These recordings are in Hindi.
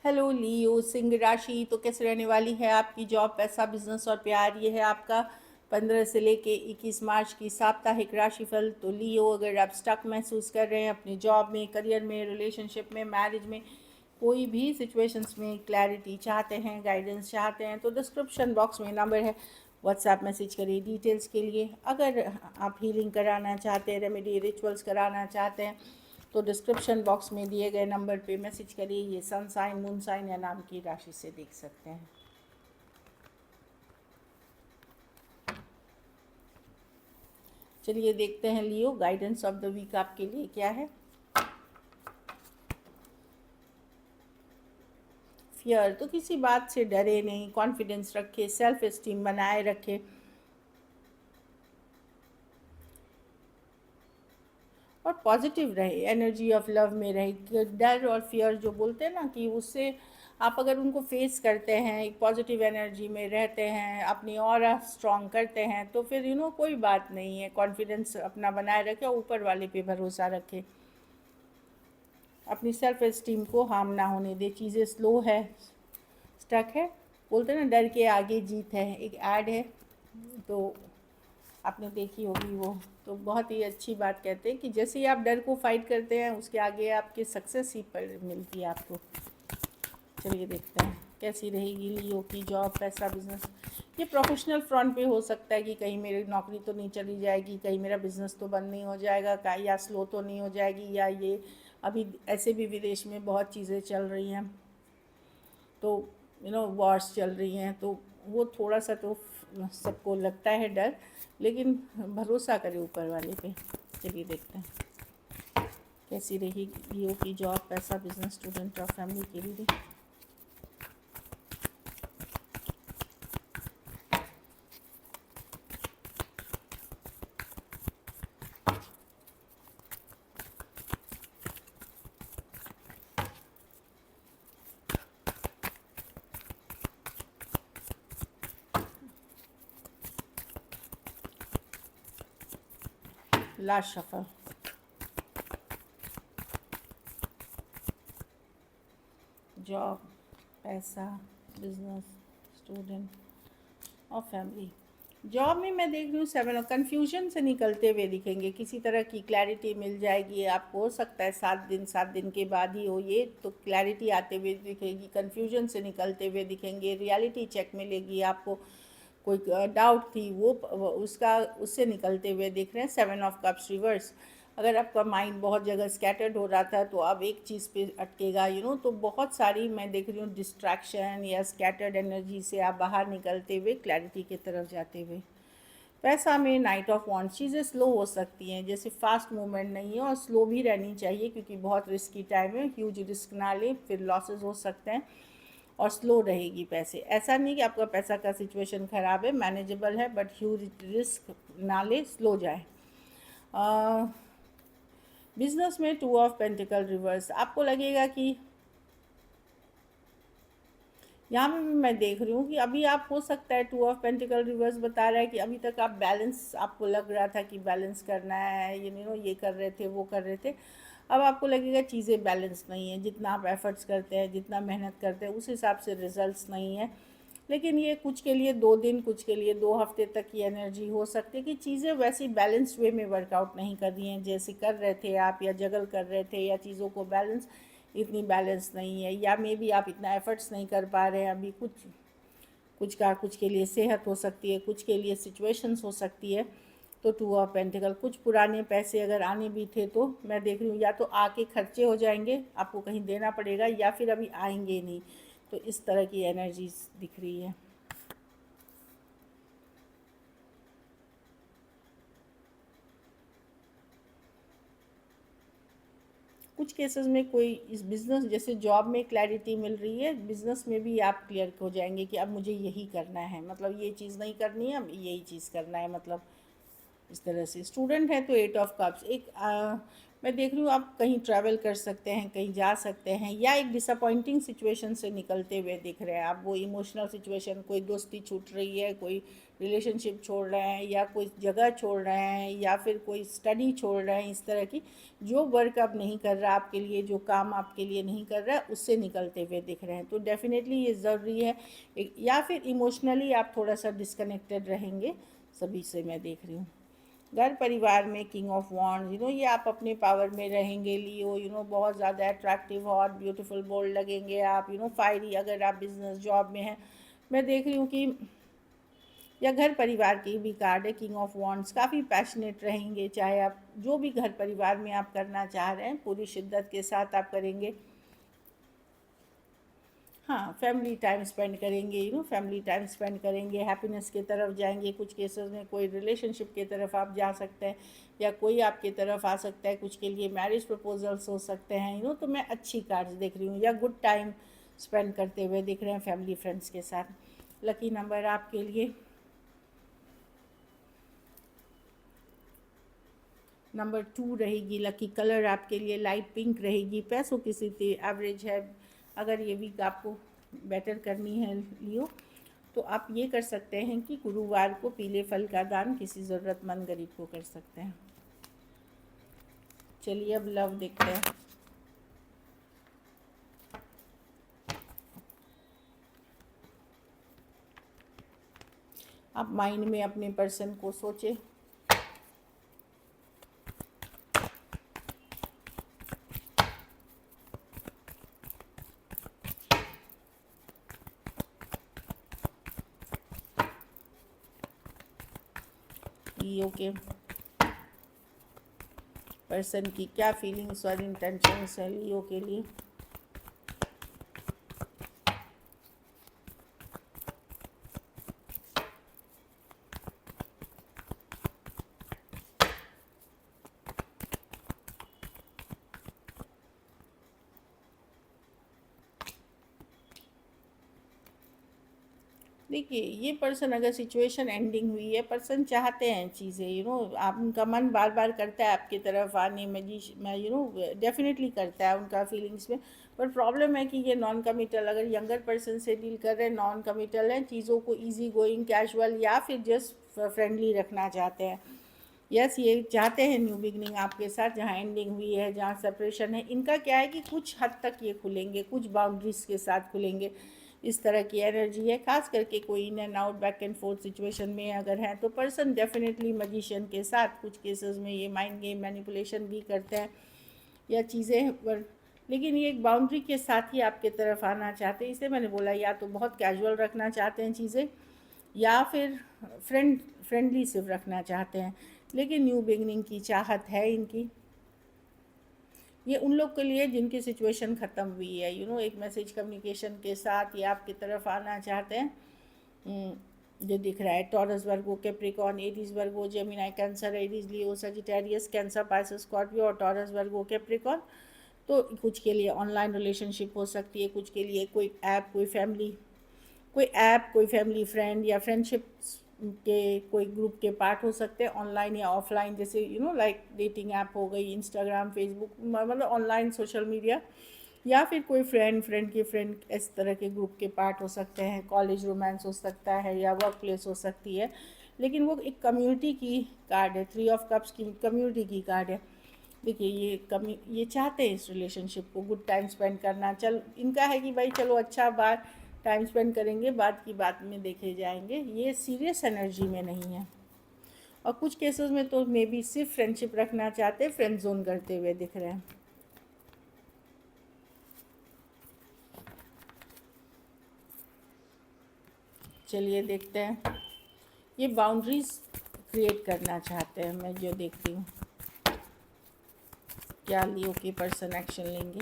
हेलो लियो सिंह राशि। तो कैसे रहने वाली है आपकी जॉब, पैसा, बिजनेस और प्यार। ये है आपका 15 से लेके 21 मार्च की साप्ताहिक राशिफल। तो लियो, अगर आप स्टक महसूस कर रहे हैं अपनी जॉब में, करियर में, रिलेशनशिप में, मैरिज में, कोई भी सिचुएशंस में क्लैरिटी चाहते हैं, गाइडेंस चाहते हैं, तो डिस्क्रिप्शन बॉक्स में नंबर है, व्हाट्सएप मैसेज करिए डिटेल्स के लिए। अगर आप हीलिंग कराना चाहते हैं, रेमेडी रिचुअल्स कराना चाहते हैं, तो डिस्क्रिप्शन बॉक्स में दिए गए नंबर पे मैसेज करिए। ये सन साइन, मून साइन या नाम की राशि से देख सकते हैं। चलिए देखते हैं लियो, गाइडेंस ऑफ द वीक आपके लिए क्या है। फियर, तो किसी बात से डरे नहीं, कॉन्फिडेंस रखे, सेल्फ एस्टीम बनाए रखे और पॉजिटिव रहे, एनर्जी ऑफ लव में रहे। डर और फियर जो बोलते हैं ना, कि उससे आप अगर उनको फेस करते हैं, एक पॉजिटिव एनर्जी में रहते हैं, अपनी ऑरा स्ट्रॉन्ग करते हैं, तो फिर कोई बात नहीं है। कॉन्फिडेंस अपना बनाए रखें, ऊपर वाले पे भरोसा रखें, अपनी सेल्फ एस्टीम को हार्म ना होने दे। चीज़ें स्लो है, स्टक है, बोलते हैं ना डर के आगे जीत है। एक ऐड है, तो आपने देखी होगी वो, तो बहुत ही अच्छी बात कहते हैं कि जैसे ही आप डर को फाइट करते हैं, उसके आगे आपकी सक्सेस ही पर मिलती है आपको। चलिए देखते हैं कैसी रहेगी लियो की जॉब, पैसा, बिजनेस। ये प्रोफेशनल फ्रंट पे हो सकता है कि कहीं मेरी नौकरी तो नहीं चली जाएगी, कहीं मेरा बिजनेस तो बंद नहीं हो जाएगा, या स्लो तो नहीं हो जाएगी, या ये अभी ऐसे भी विदेश में बहुत चीज़ें चल रही हैं, तो वॉर्स चल रही हैं, तो वो थोड़ा सा तो सबको लगता है डर, लेकिन भरोसा करें ऊपर वाले पे। चलिए देखते हैं कैसी रहेगी लियो की जॉब, पैसा, बिजनेस, स्टूडेंट और फैमिली के लिए। Last shuffle. जॉब, पैसा, बिजनेस, स्टूडेंट और फैमिली। जॉब में मैं देख रही हूँ 7 और कन्फ्यूजन से निकलते हुए दिखेंगे, किसी तरह की क्लैरिटी मिल जाएगी आपको। हो सकता है 7 दिन के बाद ही हो ये, तो क्लैरिटी आते हुए दिखेगी, कन्फ्यूजन से निकलते हुए दिखेंगे, रियलिटी चेक मिलेगी आपको। कोई डाउट थी वो उसका उससे निकलते हुए दिख रहे हैं। 7 ऑफ कप्स रिवर्स। अगर आपका माइंड बहुत जगह स्कैटर्ड हो रहा था, तो अब एक चीज़ पे अटकेगा, तो बहुत सारी मैं देख रही हूँ डिस्ट्रैक्शन या स्कैटर्ड एनर्जी से आप बाहर निकलते हुए क्लैरिटी की तरफ जाते हुए। पैसा में नाइट ऑफ वॉन्ट्स, चीज़ें स्लो हो सकती हैं, जैसे फास्ट मूवमेंट नहीं है, और स्लो भी रहनी चाहिए क्योंकि बहुत रिस्की टाइम है। ह्यूज रिस्क ना लें, फिर लॉसेस हो सकते हैं, और स्लो रहेगी पैसे। ऐसा नहीं कि आपका पैसा का सिचुएशन ख़राब है, मैनेजेबल है, बट ह्यूज रिस्क ना ले, स्लो जाए। बिजनेस में 2 ऑफ पेंटिकल रिवर्स, आपको लगेगा कि यहाँ पे भी मैं देख रही हूँ कि अभी आप, हो सकता है 2 ऑफ पेंटिकल रिवर्स बता रहा है कि अभी तक आप बैलेंस, आपको लग रहा था कि बैलेंस करना है, ये कर रहे थे, वो कर रहे थे। अब आपको लगेगा चीज़ें बैलेंस नहीं है, जितना आप एफर्ट्स करते हैं, जितना मेहनत करते हैं, उस हिसाब से रिजल्ट्स नहीं है। लेकिन ये कुछ के लिए 2 दिन, कुछ के लिए 2 हफ्ते तक की एनर्जी हो सकती है कि चीज़ें वैसी बैलेंस्ड वे में वर्कआउट नहीं कर रही हैं जैसे कर रहे थे आप, या जगल कर रहे थे, या चीज़ों को बैलेंस, इतनी बैलेंस नहीं है, या मे बी आप इतना एफर्ट्स नहीं कर पा रहे हैं अभी। कुछ के लिए सेहत हो सकती है, कुछ के लिए सिचुएशंस हो सकती है। तो 2 ऑफ पेंटिकल, कुछ पुराने पैसे अगर आने भी थे, तो मैं देख रही हूँ या तो आके खर्चे हो जाएंगे, आपको कहीं देना पड़ेगा, या फिर अभी आएंगे नहीं। तो इस तरह की एनर्जीज दिख रही है। कुछ केसेस में कोई इस बिज़नेस, जैसे जॉब में क्लैरिटी मिल रही है, बिज़नेस में भी आप क्लियर हो जाएंगे कि अब मुझे यही करना है, मतलब ये चीज़ नहीं करनी है, अब यही चीज़ करना है, मतलब इस तरह से। स्टूडेंट है तो 8 ऑफ कप्स, मैं देख रही हूँ आप कहीं ट्रैवल कर सकते हैं, कहीं जा सकते हैं, या एक डिसअपॉइंटिंग सिचुएशन से निकलते हुए दिख रहे हैं आप। वो इमोशनल सिचुएशन, कोई दोस्ती छूट रही है, कोई रिलेशनशिप छोड़ रहे हैं या कोई जगह छोड़ रहे हैं या फिर कोई स्टडी छोड़ रहे हैं, इस तरह की जो वर्क अब नहीं कर रहा आपके लिए, जो काम आपके लिए नहीं कर रहा है, उससे निकलते हुए दिख रहे हैं। तो डेफिनेटली ये ज़रूरी है। या फिर इमोशनली आप थोड़ा सा डिस्कनेक्टेड रहेंगे सभी से, मैं देख रही हूँ। घर परिवार में किंग ऑफ वॉन्ड्स, ये आप अपने पावर में रहेंगे लियो, बहुत ज़्यादा अट्रैक्टिव, हॉट, ब्यूटीफुल, बोल्ड लगेंगे आप, फायरी अगर आप बिजनेस जॉब में हैं। मैं देख रही हूँ कि या घर परिवार की भी कार्ड है किंग ऑफ वॉन्ड्स, काफ़ी पैशनेट रहेंगे, चाहे आप जो भी घर परिवार में आप करना चाह रहे हैं पूरी शिद्दत के साथ आप करेंगे। हाँ, फैमिली टाइम स्पेंड करेंगे, फैमिली टाइम स्पेंड करेंगे, हैप्पीनेस की तरफ जाएंगे। कुछ केसेस में कोई रिलेशनशिप की तरफ आप जा सकते हैं या कोई आपकी तरफ आ सकता है, कुछ के लिए मैरिज प्रपोजल्स हो सकते हैं, तो मैं अच्छी कार्ड्स देख रही हूँ। या गुड टाइम स्पेंड करते हुए दिख रहे हैं फैमिली फ्रेंड्स के साथ। लकी नंबर आपके लिए नंबर 2 रहेगी। लकी कलर आपके लिए लाइट पिंक रहेगी। पैसों की स्थिति एवरेज है। अगर ये वीक आपको बेटर करनी है लियो, तो आप ये कर सकते हैं कि गुरुवार को पीले फल का दान किसी ज़रूरतमंद गरीब को कर सकते हैं। चलिए अब लव देखते हैं। आप माइंड में अपने पर्सन को सोचें। लियो के पर्सन की क्या फीलिंग्स और इंटेंशंस है लियो के लिए। देखिए, ये पर्सन अगर सिचुएशन एंडिंग हुई है, पर्सन चाहते हैं चीज़ें, आप उनका मन बार बार करता है आपकी तरफ आने में, डेफिनेटली करता है उनका फीलिंग्स में। पर प्रॉब्लम है कि ये नॉन कमिटल, अगर यंगर पर्सन से डील कर रहे हैं, नॉन कमिटल हैं, चीज़ों को ईजी गोइंग, कैजुअल या फिर जस्ट फ्रेंडली रखना चाहते हैं। यस, ये चाहते हैं न्यू बिगनिंग आपके साथ। जहाँ एंडिंग हुई है, जहाँ सेपरेशन है, इनका क्या है कि कुछ हद तक ये खुलेंगे, कुछ बाउंड्रीज के साथ खुलेंगे, इस तरह की एनर्जी है। खास करके कोई in and out, back and fourth situation में अगर है तो पर्सन डेफिनेटली मजिशियन के साथ, कुछ केसेस में ये माइंड गेम मैनिपुलेशन भी करते हैं या चीज़ें पर, लेकिन ये एक बाउंड्री के साथ ही आपके तरफ आना चाहते हैं। इसे मैंने बोला, या तो बहुत कैजुअल रखना चाहते हैं चीज़ें या फिर फ्रेंडली सिर्फ रखना चाहते हैं, लेकिन न्यू बिगनिंग की चाहत है इनकी। ये उन लोग के लिए जिनकी सिचुएशन ख़त्म हुई है, एक मैसेज कम्युनिकेशन के साथ ये आपकी तरफ आना चाहते हैं। जो दिख रहा है टॉरस, वर्गो, कैप्रिकॉर्न, एरीज, वर्गो, जेमिनी, कैंसर, एरीज, लियो, सजिटेरियस, कैंसर, पाइसेस, स्कॉर्पियो और टॉरस, वर्गो, कैप्रिकॉर्न। तो कुछ के लिए ऑनलाइन रिलेशनशिप हो सकती है, कुछ के लिए कोई ऐप, कोई फैमिली फ्रेंड या फ्रेंडशिप के कोई ग्रुप के पार्ट हो सकते हैं, ऑनलाइन या ऑफलाइन, जैसे लाइक डेटिंग ऐप हो गई, इंस्टाग्राम, फेसबुक, मतलब ऑनलाइन सोशल मीडिया, या फिर कोई फ्रेंड के फ्रेंड, इस तरह के ग्रुप के पार्ट हो सकते हैं। कॉलेज रोमांस हो सकता है या वर्क प्लेस हो सकती है, लेकिन वो एक कम्युनिटी की कार्ड है। 3 ऑफ कप्स की कम्युनिटी की कार्ड है। देखिए, ये चाहते हैं इस रिलेशनशिप को गुड टाइम स्पेंड करना। इनका है कि भाई चलो अच्छा बात टाइम स्पेंड करेंगे, बाद की बात में देखे जाएंगे। ये सीरियस एनर्जी में नहीं है। और कुछ केसेस में तो मे बी सिर्फ फ्रेंडशिप रखना चाहते, फ्रेंड जोन करते हुए दिख रहे हैं। चलिए देखते हैं। ये बाउंड्रीज क्रिएट करना चाहते हैं, मैं जो देखती हूँ। क्या लियो के पर्सन एक्शन लेंगे?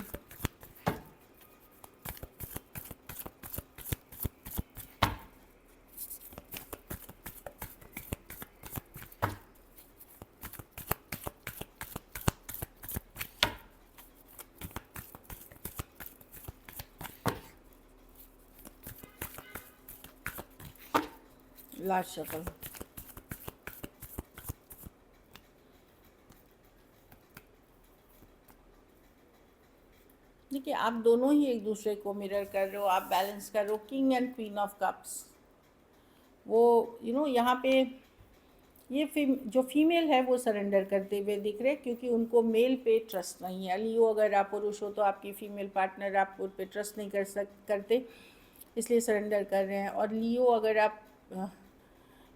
Last shuffle. देखिए, आप दोनों ही एक दूसरे को मिरर कर रहे हो, आप बैलेंस कर रहे हो। King and queen of cups, वो यहाँ पे ये जो फीमेल है वो सरेंडर करते हुए दिख रहे, क्योंकि उनको मेल पे ट्रस्ट नहीं है। लियो अगर आप पुरुष हो तो आपकी फीमेल पार्टनर आप उन पे ट्रस्ट नहीं करते, इसलिए सरेंडर कर रहे हैं। और लियो अगर आप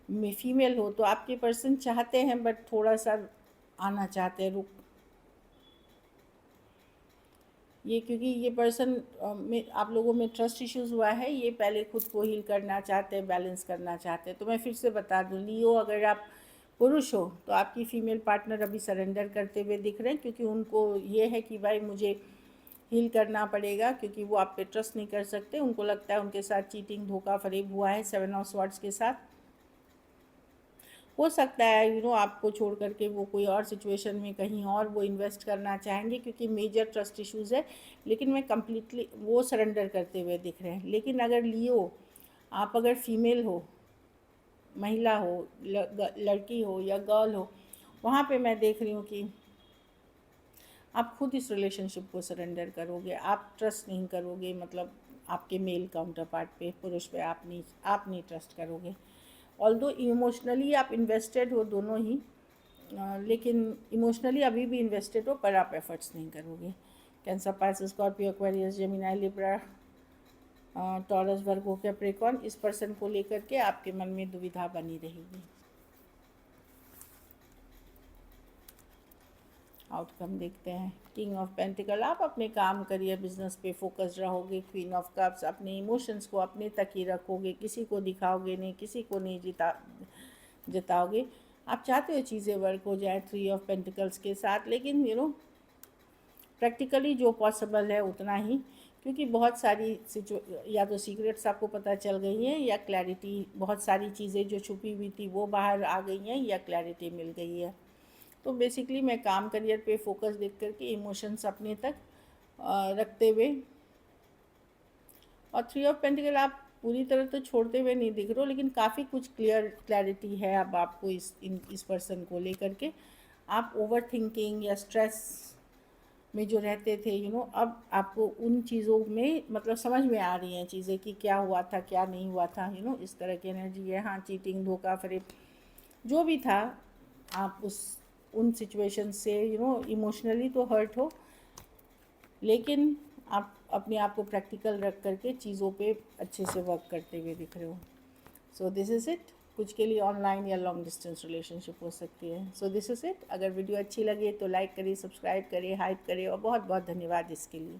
फीमेल हो तो आपके पर्सन चाहते हैं बट थोड़ा सा आना चाहते हैं, रुक ये, क्योंकि ये पर्सन में आप लोगों में ट्रस्ट इश्यूज़ हुआ है, ये पहले खुद को हील करना चाहते हैं, बैलेंस करना चाहते हैं। तो मैं फिर से बता दूँ, लियो अगर आप पुरुष हो तो आपकी फीमेल पार्टनर अभी सरेंडर करते हुए दिख रहे हैं, क्योंकि उनको ये है कि भाई मुझे हील करना पड़ेगा, क्योंकि वो आप पे ट्रस्ट नहीं कर सकते। उनको लगता है उनके साथ चीटिंग, धोखा फरेब हुआ है 7 ऑफ स्वॉर्ड्स के साथ। हो सकता है आपको छोड़ करके वो कोई और सिचुएशन में कहीं और वो इन्वेस्ट करना चाहेंगे, क्योंकि मेजर ट्रस्ट इश्यूज़ है। लेकिन मैं कम्प्लीटली वो सरेंडर करते हुए दिख रहे हैं। लेकिन अगर लियो आप अगर फीमेल हो, महिला हो, लड़की हो या गर्ल हो, वहाँ पे मैं देख रही हूँ कि आप खुद इस रिलेशनशिप को सरेंडर करोगे। आप ट्रस्ट नहीं करोगे, मतलब आपके मेल काउंटर पार्ट पे, पुरुष पे आप नहीं ट्रस्ट करोगे। ऑल्दो इमोशनली आप इन्वेस्टेड हो दोनों ही, लेकिन इमोशनली अभी भी इन्वेस्टेड हो, पर आप एफर्ट्स नहीं करोगे। Cancer, Pisces, Scorpio, Aquarius, Gemini, Libra, Taurus, Virgo, Capricorn, इस पर्सन को लेकर के आपके मन में दुविधा बनी रहेगी। आउटकम देखते हैं। किंग ऑफ पेंटिकल, आप अपने काम, करियर, बिजनेस पे फोकस रहोगे। क्वीन ऑफ कप्स, अपने इमोशंस को अपने तक ही रखोगे, किसी को दिखाओगे नहीं, किसी को नहीं जताओगे। आप चाहते हो चीज़ें वर्क हो जाए 3 ऑफ पेंटिकल्स के साथ, लेकिन प्रैक्टिकली जो पॉसिबल है उतना ही, क्योंकि बहुत सारी या तो सीक्रेट्स आपको पता चल गई हैं, या क्लैरिटी, बहुत सारी चीज़ें जो छुपी हुई थी वो बाहर आ गई हैं, या क्लैरिटी मिल गई है। तो बेसिकली मैं काम, करियर पे फोकस देख करके इमोशंस अपने तक रखते हुए, और 3 ऑफ पेंटिकल आप पूरी तरह तो छोड़ते हुए नहीं दिख रहे हो, लेकिन काफ़ी कुछ क्लैरिटी है अब आपको इस पर्सन को लेकर के। आप ओवर थिंकिंग या स्ट्रेस में जो रहते थे अब आपको उन चीज़ों में मतलब समझ में आ रही हैं चीज़ें कि क्या हुआ था, क्या नहीं हुआ था, इस तरह की एनर्जी है। हाँ, चीटिंग, धोखा फरेब जो भी था, आप उन सिचुएशन से इमोशनली तो हर्ट हो, लेकिन आप अपने आप को प्रैक्टिकल रख करके चीज़ों पे अच्छे से वर्क करते हुए दिख रहे हो। So this is it. कुछ के लिए ऑनलाइन या लॉन्ग डिस्टेंस रिलेशनशिप हो सकती है। So this is it. अगर वीडियो अच्छी लगे तो लाइक करिए, सब्सक्राइब करिए, हाइप करिए, और बहुत बहुत धन्यवाद इसके लिए।